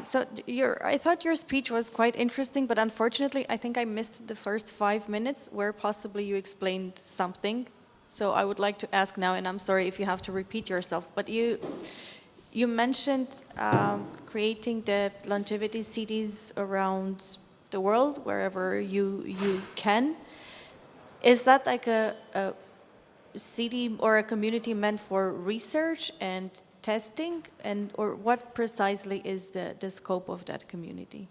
So I thought your speech was quite interesting, but unfortunately, I think I missed the first 5 minutes where possibly you explained something. So I would like to ask now, and I'm sorry if you have to repeat yourself, but you mentioned creating the longevity cities around the world, wherever you can. Is that like a city or a community meant for research and testing, or what precisely is the scope of that community?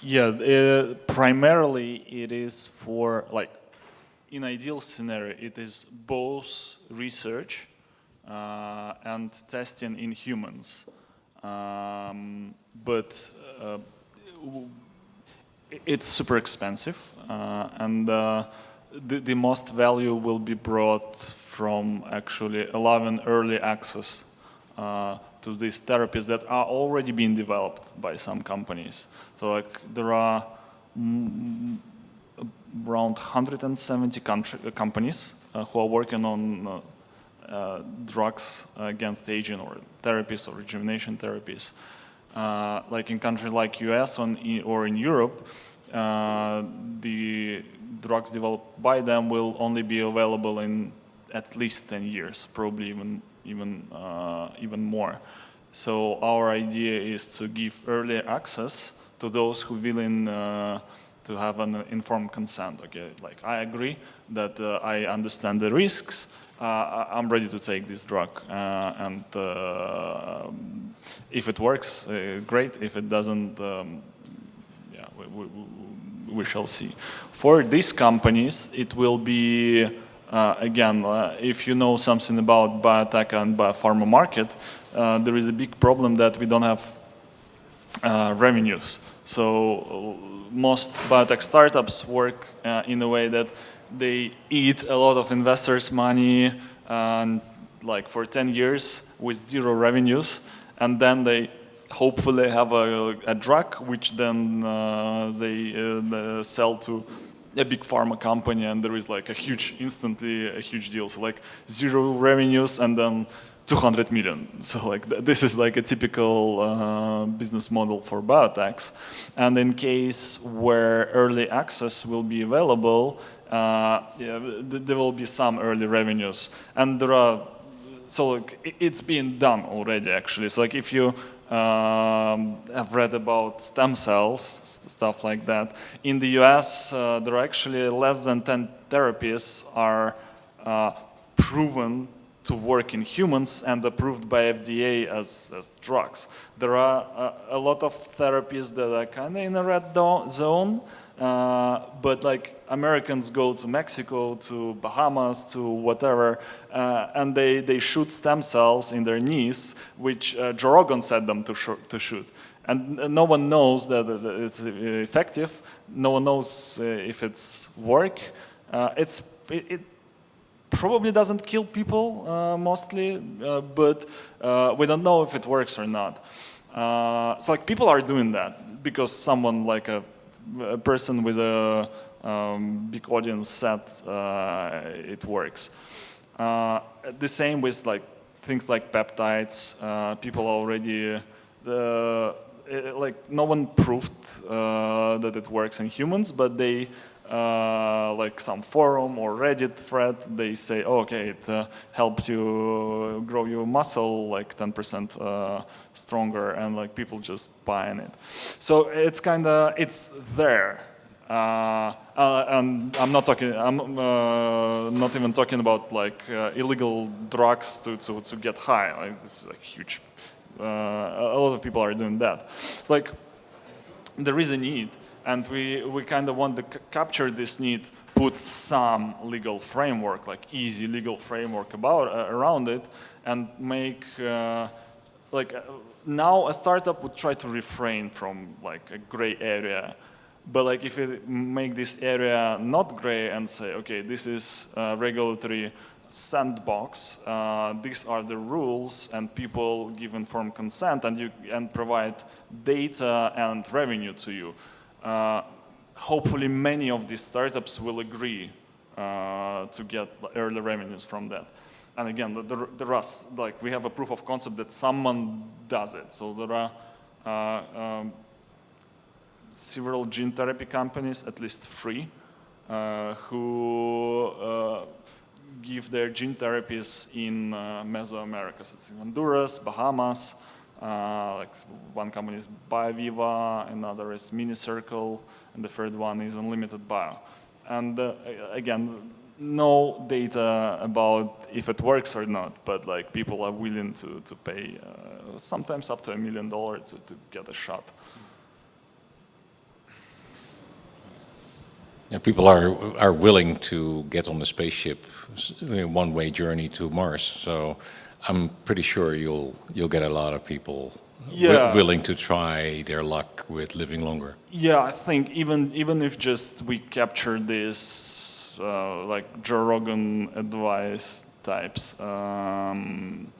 Yeah, primarily it is for, like, in ideal scenario, it is both research and testing in humans. But it's super expensive, and the most value will be brought from actually allowing early access to these therapies that are already being developed by some companies. So like there are around 170 companies who are working on drugs against aging or therapies or rejuvenation therapies. Like in countries like US or in Europe, the drugs developed by them will only be available in at least 10 years, probably even more. So our idea is to give early access to those who are willing to have an informed consent. Okay, like I agree that I understand the risks. I'm ready to take this drug, and if it works, great. If it doesn't, yeah, we shall see. For these companies, it will be again, if you know something about biotech and biopharma market, there is a big problem that we don't have revenues. So most biotech startups work in a way that they eat a lot of investors' money, and like for 10 years with zero revenues, and then they hopefully have a drug which then they sell to a big pharma company, and there is like instantly a huge deal. So like zero revenues and then 200 million. So like this is like a typical business model for biotechs. And in case where early access will be available, yeah, there will be some early revenues. And there are, so like, it's being done already actually. So like if you have read about stem cells, stuff like that. In the US, there are actually less than 10 therapies are proven to work in humans and approved by FDA as drugs. There are a lot of therapies that are kind of in a red zone, but like Americans go to Mexico, to Bahamas, to whatever, and they shoot stem cells in their knees, which Joe Rogan said them to shoot. And no one knows that it's effective. No one knows if it's work. It probably doesn't kill people mostly, but we don't know if it works or not. So like people are doing that because someone like a person with a big audience said it works. The same with like things like peptides. People already like no one proved that it works in humans, but they like some forum or Reddit thread, they say, oh, okay, it helps you grow your muscle like 10% stronger, and like people just buying it. So it's kind of, it's there. And I'm not even talking about like illegal drugs to get high. Like, it's like huge. A lot of people are doing that. It's like there is a need, and we kind of want to capture this need, put some legal framework, like easy legal framework around it, and make now a startup would try to refrain from like a gray area. But like if you make this area not gray and say, okay, this is a regulatory sandbox, these are the rules, and people give informed consent, and provide data and revenue to you. Hopefully many of these startups will agree to get early revenues from that. And again, there are, like, we have a proof of concept that someone does it. So there are several gene therapy companies, at least 3, who give their gene therapies in Mesoamerica. So it's in Honduras, Bahamas, like one company is Viva, another is Minicircle, and the third one is Unlimited Bio. And again, no data about if it works or not, but like people are willing to pay sometimes up to $1 million to get a shot. Yeah, people are willing to get on a spaceship, one-way journey to Mars. So I'm pretty sure you'll get a lot of people willing to try their luck with living longer. Yeah, I think even if just we capture this like Joe Rogan advice types, and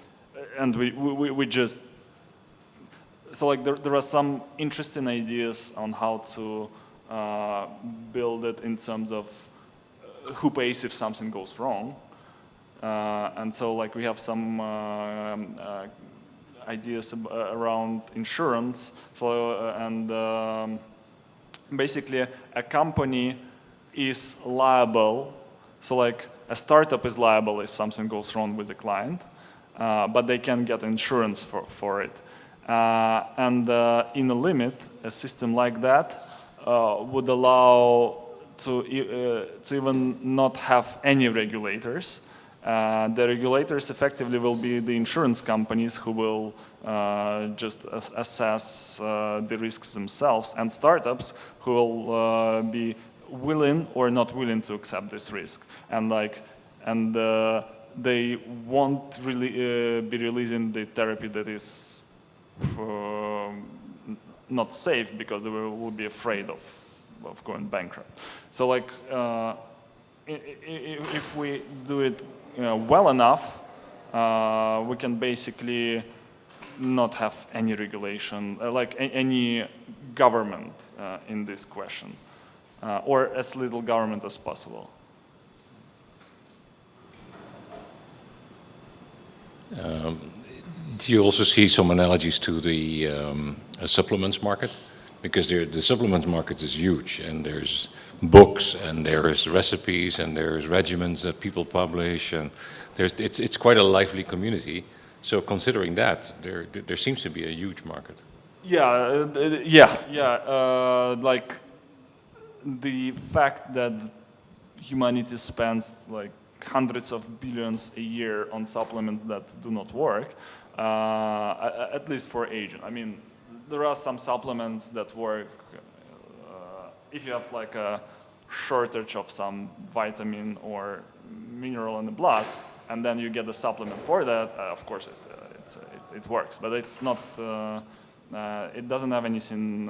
we just so like there are some interesting ideas on how to build it in terms of who pays if something goes wrong, and so like we have some ideas around insurance. So basically a company is liable. So like a startup is liable if something goes wrong with the client, but they can get insurance for it. And in a limit, a system like that would allow to even not have any regulators. The regulators effectively will be the insurance companies who will just assess the risks themselves, and startups who will be willing or not willing to accept this risk. And they won't really be releasing the therapy that is not safe because they will be afraid of going bankrupt. So like if we do it well enough, we can basically not have any regulation, like any government in this question, or as little government as possible. Do you also see some analogies to the supplements market? Because the supplements market is huge, and there's books, and there's recipes, and there's regimens that people publish, and it's quite a lively community. So considering that, there seems to be a huge market. Like the fact that humanity spends like hundreds of billions a year on supplements that do not work, at least for aging. I mean, there are some supplements that work if you have like a shortage of some vitamin or mineral in the blood, and then you get the supplement for that. Of course, it works, but it's not. It doesn't have anything.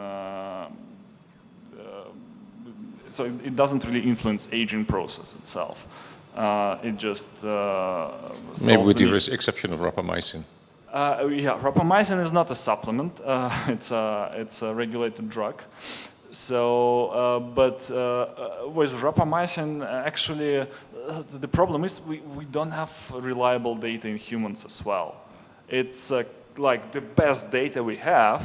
So it doesn't really influence aging process itself. It just maybe with the exception of rapamycin. Rapamycin is not a supplement. It's a regulated drug. So, but with rapamycin, actually, the problem is we don't have reliable data in humans as well. It's like the best data we have,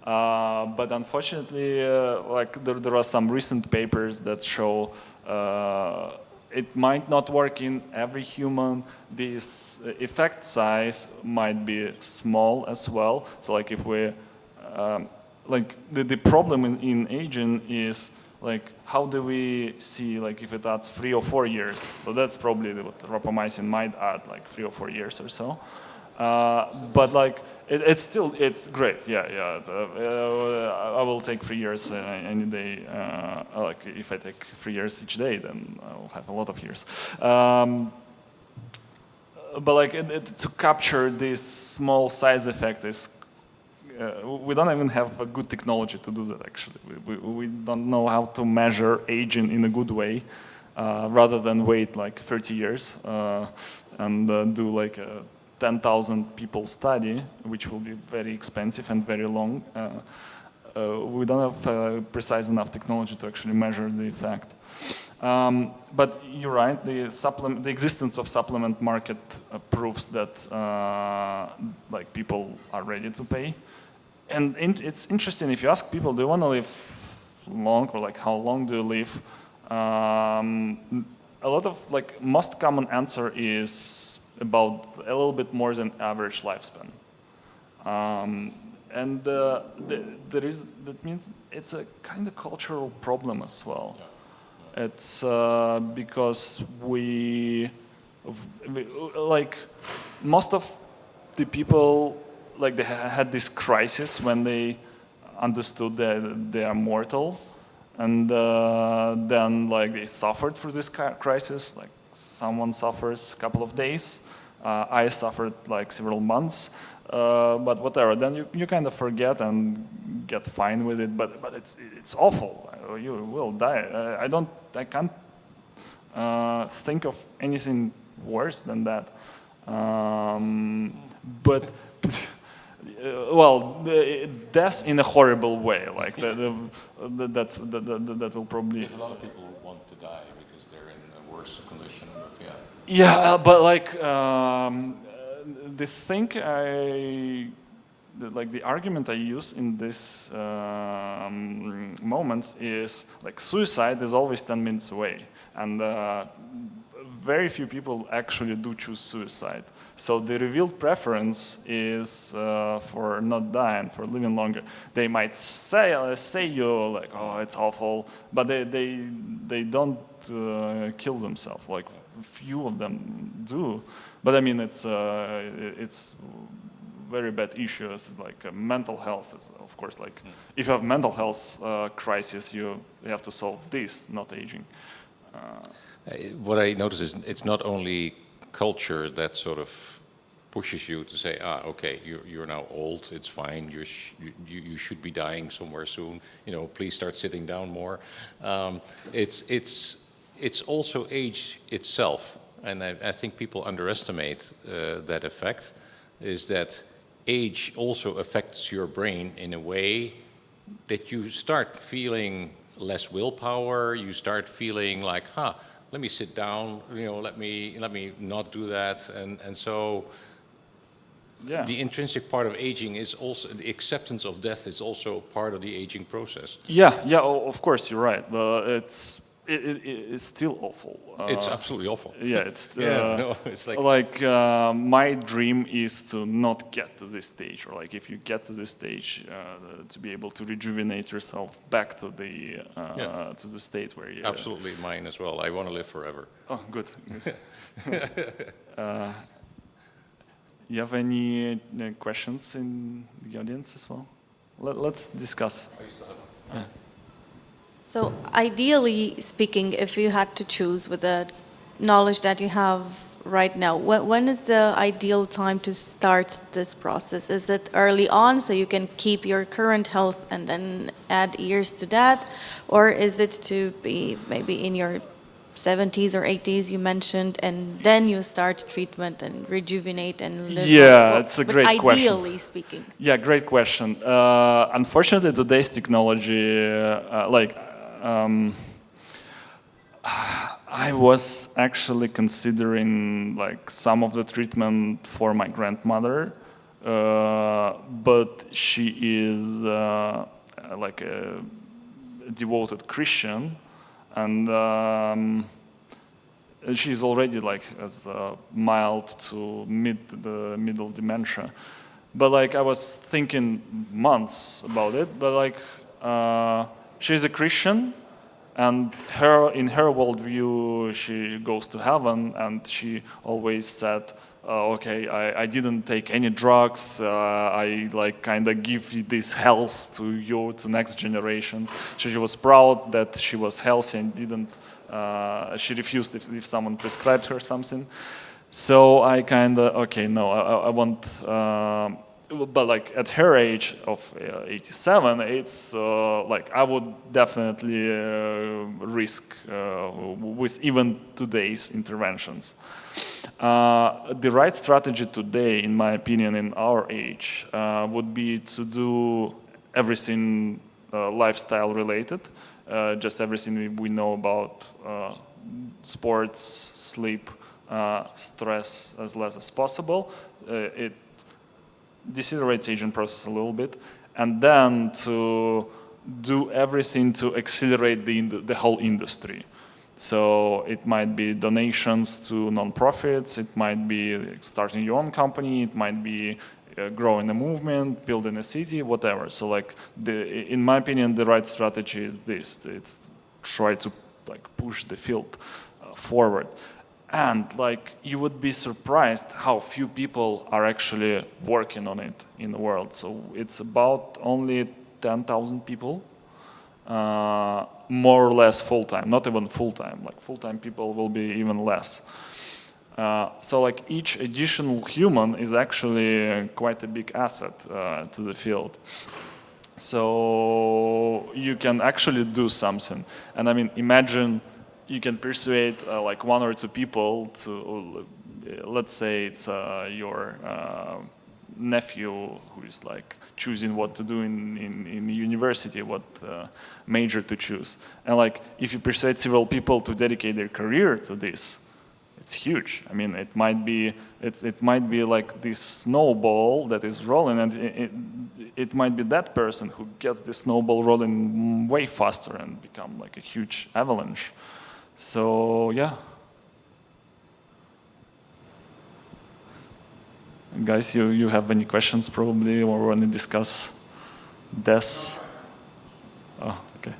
but unfortunately, like there are some recent papers that show it might not work in every human. This effect size might be small as well. So like if we, like the problem in aging is like how do we see like if it adds 3 or 4 years? Well, that's probably what rapamycin might add, like 3 or 4 years or so. But like it's great. I will take 3 years any day. Like if I take 3 years each day, then I will have a lot of years. But like to capture this small size effect is we don't even have a good technology to do that. Actually, we don't know how to measure aging in a good way, rather than wait like 30 years and do like a 10,000 people study, which will be very expensive and very long. We don't have precise enough technology to actually measure the effect. But you're right, the existence of supplement market proves that like people are ready to pay. it's interesting if you ask people, do you want to live long, or like how long do you live? A lot of like most common answer is about a little bit more than average lifespan. And that means it's a kind of cultural problem as well. It's because we like most of the people like they had this crisis when they understood that they are mortal, and then like they suffered through this crisis. Like someone suffers a couple of days, I suffered like several months. But whatever, then you kind of forget and get fine with it. But it's awful. You will die. I can't think of anything worse than that. But well, death in a horrible way. Like that will probably. There's a lot of people who want to die because they're in a worse condition. But yeah. Yeah, but like. The thing the argument I use in this moments is like suicide is always 10 minutes away, and very few people actually do choose suicide. So the revealed preference is for not dying, for living longer. They might say you like, oh, it's awful, but they don't kill themselves. Like few of them do. But I mean, it's very bad issues like mental health. Is, of course, like if you have mental health crisis, you have to solve this, not aging. What I notice is it's not only culture that sort of pushes you to say, okay, you're now old, it's fine, you should be dying somewhere soon. Please start sitting down more. It's also age itself. And I think people underestimate that effect, is that age also affects your brain in a way that you start feeling less willpower, you start feeling like, let me sit down, let me not do that. And so the intrinsic part of aging is also, the acceptance of death is also part of the aging process. Yeah, of course, you're right. But it's still awful. It's absolutely awful. Yeah, it's it's like my dream is to not get to this stage, or like if you get to this stage, to be able to rejuvenate yourself back to the state where you. Absolutely, mine as well. I want to live forever. Oh, good. You have any questions in the audience as well? Let's discuss. So ideally speaking, if you had to choose with the knowledge that you have right now, when is the ideal time to start this process? Is it early on so you can keep your current health and then add years to that? Or is it to be maybe in your 70s or 80s you mentioned, and then you start treatment and rejuvenate and live? Yeah, it's a great question. Ideally speaking. Yeah, great question. Unfortunately, today's technology, I was actually considering like some of the treatment for my grandmother, but she is like a devoted Christian, and she's already like as mild to middle dementia. But like I was thinking months about it, but like she's a Christian, and in her worldview she goes to heaven, and she always said, okay, I didn't take any drugs, I like kind of give this health to you, to next generation. So she was proud that she was healthy and didn't, she refused if someone prescribed her something. So I kind of, okay, no, I want, but like at her age of 87, it's like I would definitely risk with even today's interventions. The right strategy today, in my opinion, in our age, would be to do everything lifestyle related, just everything we know about sports, sleep, stress as less as possible. It decelerates aging process a little bit, and then to do everything to accelerate the whole industry. So it might be donations to non-profits, it might be starting your own company, it might be growing a movement, building a city, whatever. So like, in my opinion, the right strategy is this. It's try to like push the field forward. And like, you would be surprised how few people are actually working on it in the world. So it's about only 10,000 people. More or less full-time, not even full-time. Like full-time people will be even less. So like each additional human is actually quite a big asset to the field. So you can actually do something. And I mean, imagine you can persuade like 1 or 2 people to, let's say it's your nephew who is like choosing what to do in university, what major to choose. And like, if you persuade several people to dedicate their career to this, it's huge. I mean, it might be like this snowball that is rolling, and it might be that person who gets the snowball rolling way faster and become like a huge avalanche. So yeah. Guys, you have any questions probably, or want to discuss this? Oh, okay.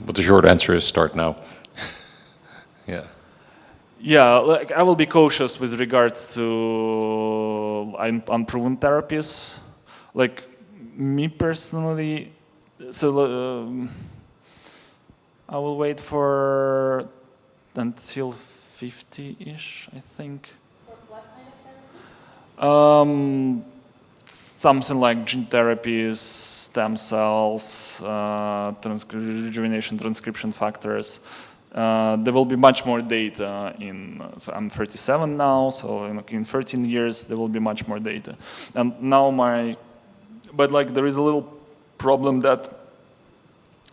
But the short answer is start now. Yeah. Yeah, like I will be cautious with regards to unproven therapies. Like me personally, so I will wait for until 50-ish, I think. Something like gene therapies, stem cells, rejuvenation transcription factors. There will be much more data so I'm 37 now, so in 13 years there will be much more data. And now but like there is a little problem that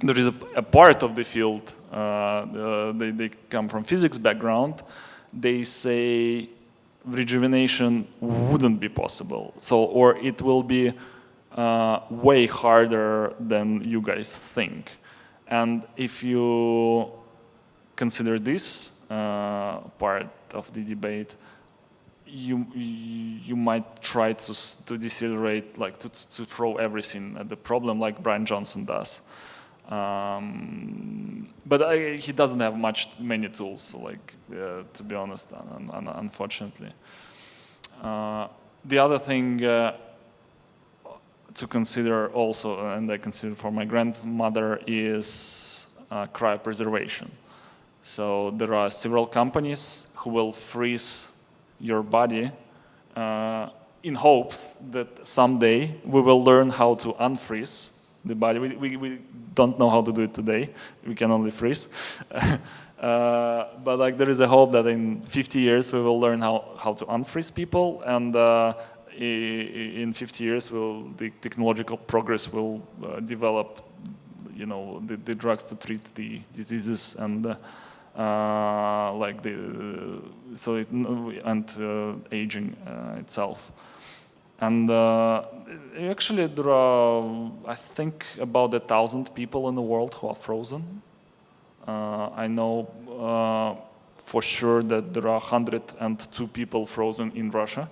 there is a part of the field, they come from physics background, they say rejuvenation wouldn't be possible. So, or it will be way harder than you guys think. And if you consider this part of the debate, you might try to decelerate, like to throw everything at the problem like Brian Johnson does. But he doesn't have many tools, so like, to be honest, unfortunately. The other thing to consider also, and I consider for my grandmother, is cryopreservation. So there are several companies who will freeze your body in hopes that someday we will learn how to unfreeze the body. We don't know how to do it today. We can only freeze. But like there is a hope that in 50 years we will learn how to unfreeze people, and in 50 years the technological progress will develop, the drugs to treat the diseases and aging itself. And actually there are, I think, about 1,000 people in the world who are frozen. I know for sure that there are 102 people frozen in Russia.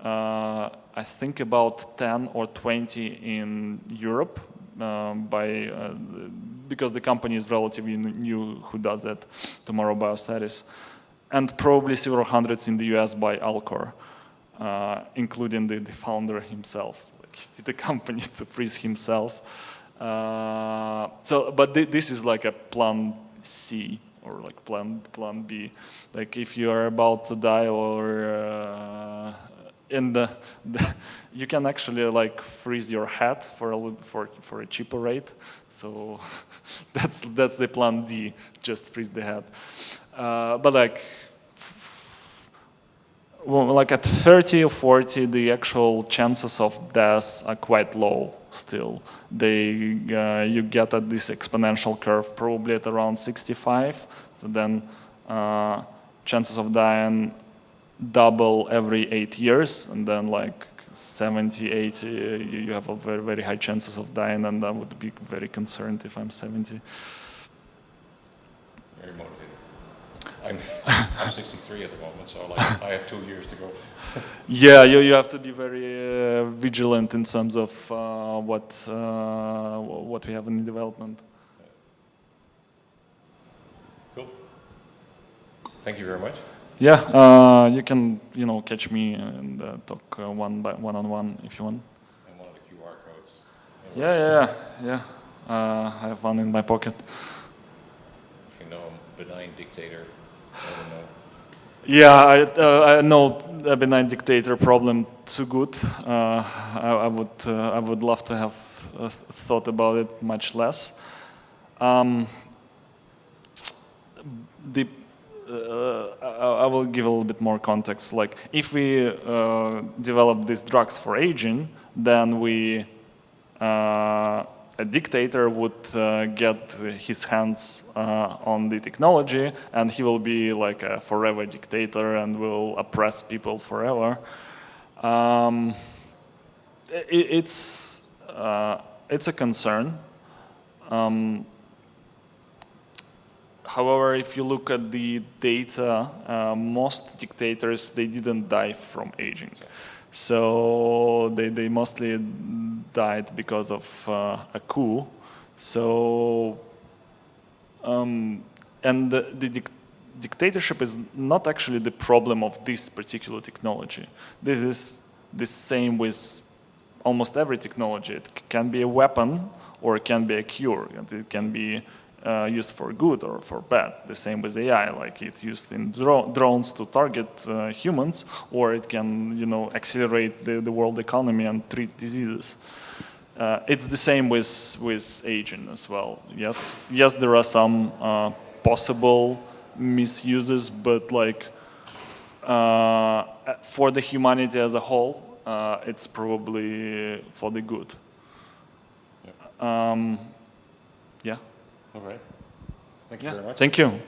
I think about 10 or 20 in Europe, because the company is relatively new who does that, Tomorrow Biostatus, and probably several hundreds in the US by Alcor, including the founder himself, like the company to freeze himself. But this is like a plan C or like plan B. Like if you are about to die, or you can actually like freeze your head for a cheaper rate. So that's the plan D. Just freeze the head. But like at 30 or 40, the actual chances of death are quite low still. You get at this exponential curve probably at around 65. So then chances of dying double every 8 years, and then like 70, 80, you have a very, very high chances of dying, and I would be very concerned if I'm 70. Very motivated. I'm 63 at the moment, so like I have 2 years to go. Yeah, you have to be very vigilant in terms of what we have in development. Cool. Thank you very much. Yeah, you can catch me and talk one-on-one if you want. And one of the QR codes. Yeah. I have one in my pocket. If you know a benign dictator, I don't know. Yeah, I know a benign dictator problem too good. I would love to have thought about it much less. I will give a little bit more context. Like, if we develop these drugs for aging, then a dictator would get his hands on the technology, and he will be like a forever dictator and will oppress people forever. It's a concern. However, if you look at the data, most dictators, they didn't die from aging. So they mostly died because of a coup. So, and the dictatorship is not actually the problem of this particular technology. This is the same with almost every technology. It can be a weapon or it can be a cure. It can be used for good or for bad. The same with AI, like it's used in drones to target humans, or it can, accelerate the world economy and treat diseases. It's the same with aging as well. Yes, there are some possible misuses, but like for the humanity as a whole, it's probably for the good. Yeah. All right. Thank you very much. Thank you.